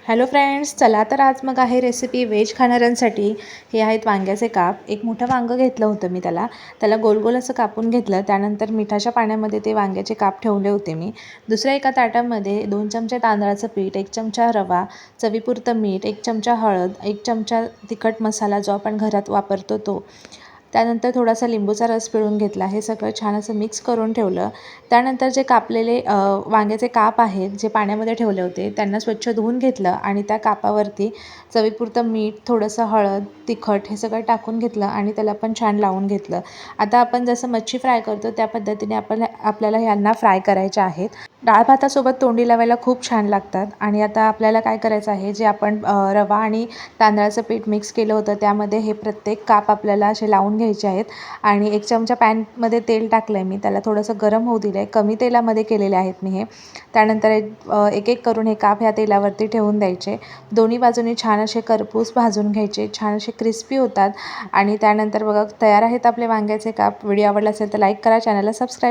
Hello friends, चला तर आज मग आहे रेसिपी व्हेज खाणाऱ्यांसाठी. हे आहेत वांग्याचे काप. एक मोठं वांगं घेतलं होतं मी, त्याला गोल गोल असं कापून घेतलं. त्यानंतर मिठाच्या पाण्यामध्ये ते वांग्याचे काप ठेवले होते मी. दुसऱ्या एका ताटामध्ये 2 चमचे तांदळाचं पीठ, 1 चमचा रवा, चवीपुरतं मीठ, 1 चमचा हळद, 1 चमचा तिखट मसाला जो आपण घरात वापरतो तो, त्यानंतर थोडासा लिंबूचा रस पिळून घेतला. हे सगळं छान असं मिक्स करून ठेवलं. त्यानंतर जे कापलेले वांग्याचे काप आहेत, जे पाण्यामध्ये ठेवले होते, त्यांना स्वच्छ धुवून घेतलं आणि त्या कापावरती चवीपुरतं मीठ, थोडंसं हळद, तिखट हे सगळं टाकून घेतलं आणि त्याला पण छान लावून घेतलं. आता आपण जसं मच्छी फ्राय करतो त्या पद्धतीने आपल्याला ह्यांना फ्राय करायच्या आहेत. डाळ भातासोबत तोंडी लावायला खूप छान लागतात. आणि आता आपल्याला काय करायचं आहे, जे आपण रवा आणि तांदळाचं पीठ मिक्स केलं होतं त्यामध्ये हे प्रत्येक काप आपल्याला असे लावून घ्यायचे आहेत. आणि 1 चमचा पॅनमध्ये तेल टाकलं आहे मी, त्याला थोडंसं गरम होऊ दिलं आहे. कमी तेलामध्ये केलेले आहेत मी हे. त्यानंतर एक एक करून हे काप ह्या तेलावरती ठेवून द्यायचे. दोन्ही बाजूनी छान असे करपूस भाजून घ्यायचे, छान असे क्रिस्पी होतात. आणि त्यानंतर बघा तयार आहेत आपले वांग्याचे काप. व्हिडिओ आवडला असेल तर लाईक करा, चॅनलला सबस्क्राईब